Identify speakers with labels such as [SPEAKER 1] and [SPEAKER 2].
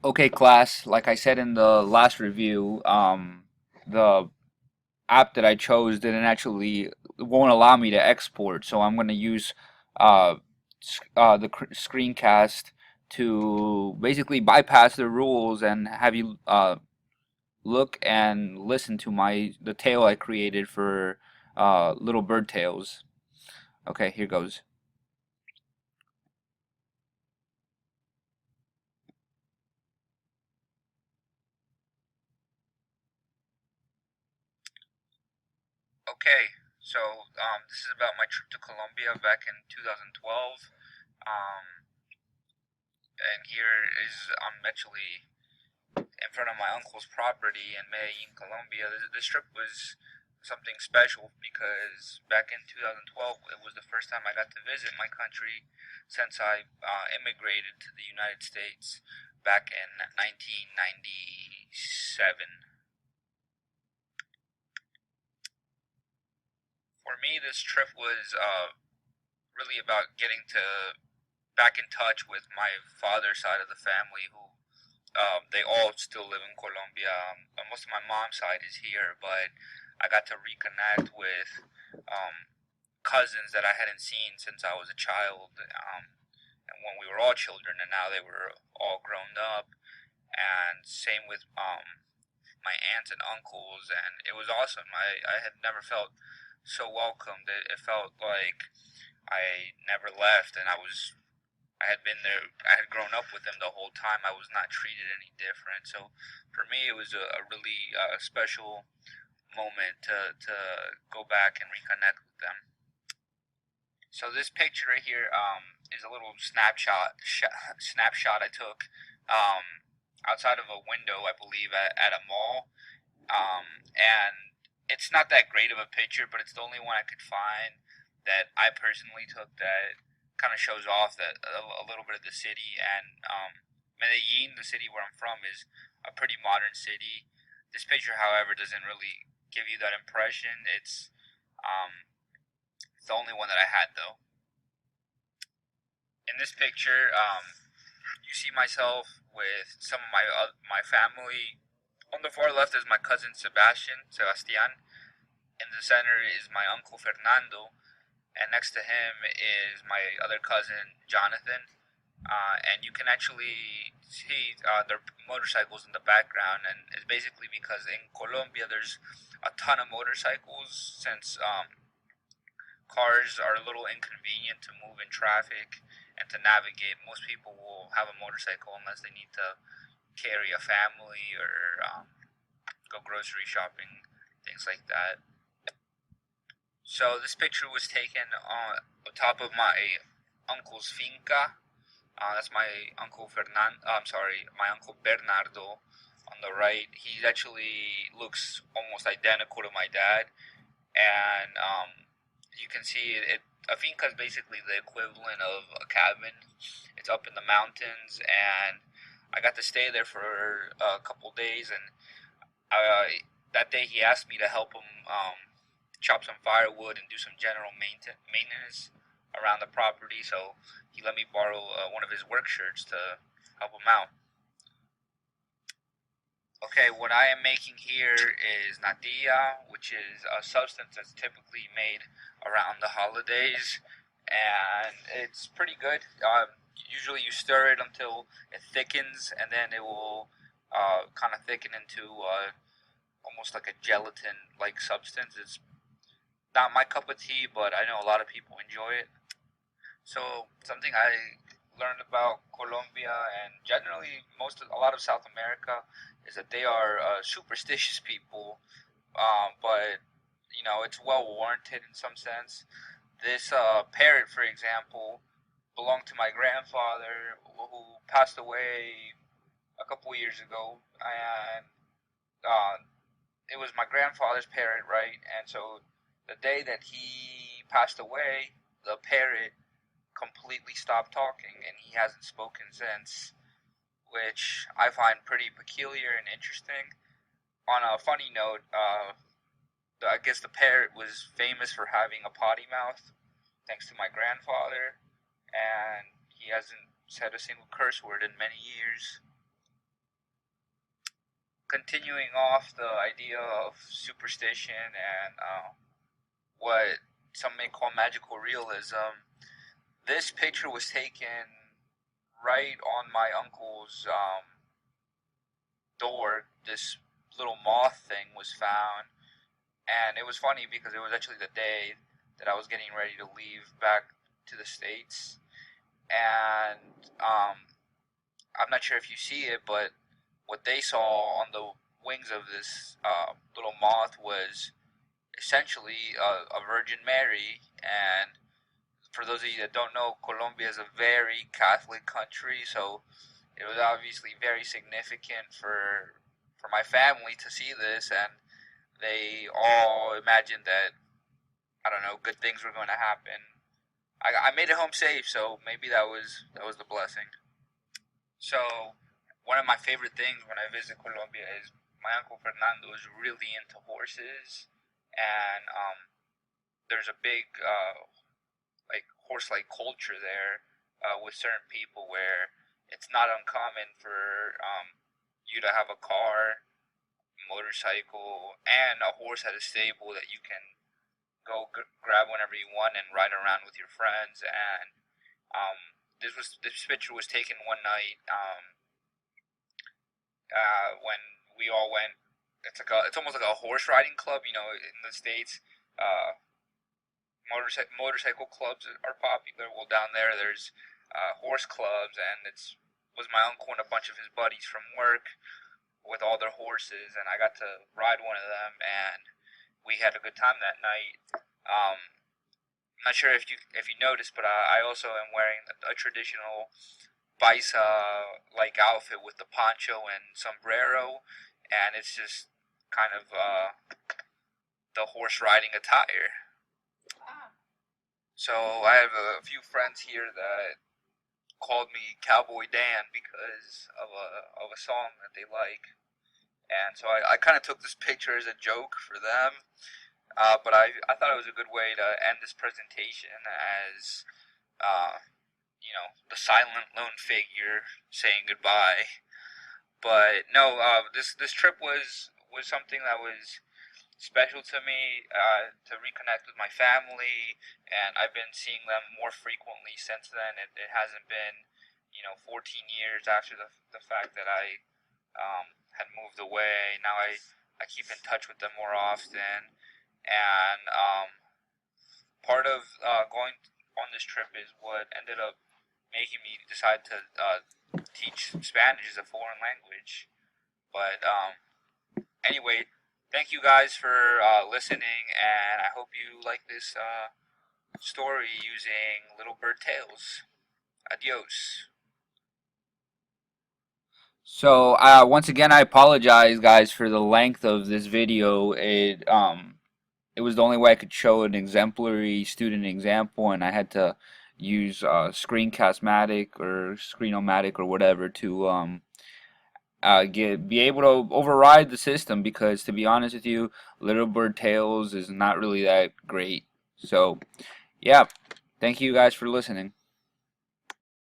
[SPEAKER 1] Okay, class, like I said in the last review, the app that I chose didn't actually won't allow me to export, so I'm going to use the screencast to basically bypass the rules and have you look and listen to the tale I created for Little Bird Tales. Okay, here goes. Okay, so this is about my trip to Colombia back in 2012. Um, and here is I'm actually in front of my uncle's property in Medellin, Colombia. This trip was something special because back in 2012 it was the first time I got to visit my country since I immigrated to the United States back in 1997. For me, this trip was really about getting to back in touch with my father's side of the family, who they all still live in Colombia. Most of my mom's side is here, but I got to reconnect with cousins that I hadn't seen since I was a child, and when we were all children, and now they were all grown up. And same with my aunts and uncles, and it was awesome. I had never felt so welcomed. It felt like I never left, and I had been there. I had grown up with them the whole time. I was not treated any different. So for me, it was a really special moment to go back and reconnect with them. So this picture right here is a little snapshot I took outside of a window, I believe, at a mall. And it's not that great of a picture, but it's the only one I could find that I personally took that kind of shows off that a little bit of the city. And Medellin, the city where I'm from, is a pretty modern city. This picture, however, doesn't really give you that impression. Um, it's the only one that I had though. In this picture, you see myself with some of my family. On the far left is my cousin Sebastian. In the center is my uncle Fernando, and next to him is my other cousin Jonathan. And you can actually see their motorcycles in the background, and it's basically because in Colombia there's a ton of motorcycles since cars are a little inconvenient to move in traffic and to navigate. Most people will have a motorcycle unless they need to carry a family or go grocery shopping, things like that. So this picture was taken on top of my uncle's finca. That's my uncle Fernand. I'm sorry, my uncle Bernardo on the right. He actually looks almost identical to my dad, and you can see a finca is basically the equivalent of a cabin. It's up in the mountains, and I got to stay there for a couple days. And that day he asked me to help him chop some firewood and do some general maintenance around the property. So he let me borrow one of his work shirts to help him out. Okay, what I am making here is natilla, which is a substance that's typically made around the holidays, and it's pretty good. Usually, you stir it until it thickens, and then it will kind of thicken into almost like a gelatin-like substance. It's not my cup of tea, but I know a lot of people enjoy it. So something I learned about Colombia and generally a lot of South America is that they are superstitious people, but it's well warranted in some sense. This parrot, for example, belonged to my grandfather who passed away a couple years ago, and uh, it was my grandfather's parrot, right? And so the day that he passed away, the parrot completely stopped talking, and he hasn't spoken since, which I find pretty peculiar and interesting. On a funny note, I guess the parrot was famous for having a potty mouth, thanks to my grandfather, and he hasn't said a single curse word in many years. continuing off the idea of superstition and what some may call magical realism, this picture was taken right on my uncle's door. This little moth thing was found, and it was funny because it was actually the day that I was getting ready to leave back to the States. And I'm not sure if you see it, but what they saw on the wings of this little moth was essentially a Virgin Mary. And for those of you that don't know, Colombia is a very Catholic country, so it was obviously very significant for my family to see this, and they all imagined that, I don't know, good things were going to happen. I made it home safe, so maybe that was the blessing. So one of my favorite things when I visit Colombia is my uncle Fernando is really into horses, and there's a big like horse-like culture there with certain people where it's not uncommon for you to have a car, motorcycle, and a horse at a stable that you can go grab whenever you want and ride around with your friends. And this picture was taken one night when we all went. It's almost like a horse riding club, you know, in the States. Motorcycle clubs are popular. Well, down there's horse clubs, and was my uncle and a bunch of his buddies from work with all their horses, and I got to ride one of them, and we had a good time that night. I'm not sure if you noticed, but I also am wearing a traditional paisa like outfit with the poncho and sombrero, and it's just kind of the horse riding attire. So I have a few friends here that called me Cowboy Dan because of a song that they like, and so I kind of took this picture as a joke for them. But I thought it was a good way to end this presentation as the silent lone figure saying goodbye. But no, this trip was something that was special to me, to reconnect with my family, and I've been seeing them more frequently since then. It hasn't been 14 years after the fact that I had moved away. Now I keep in touch with them more often, and part of going on this trip is what ended up making me decide to teach Spanish as a foreign language. But anyway, thank you guys for listening, and I hope you like this story using Little Bird Tales. Adios. So once again, I apologize, guys, for the length of this video. It was the only way I could show an exemplary student example, and I had to use Screencast-Matic or Screenomatic or whatever to be able to override the system, because to be honest with you, Little Bird Tales is not really that great. So yeah, thank you guys for listening.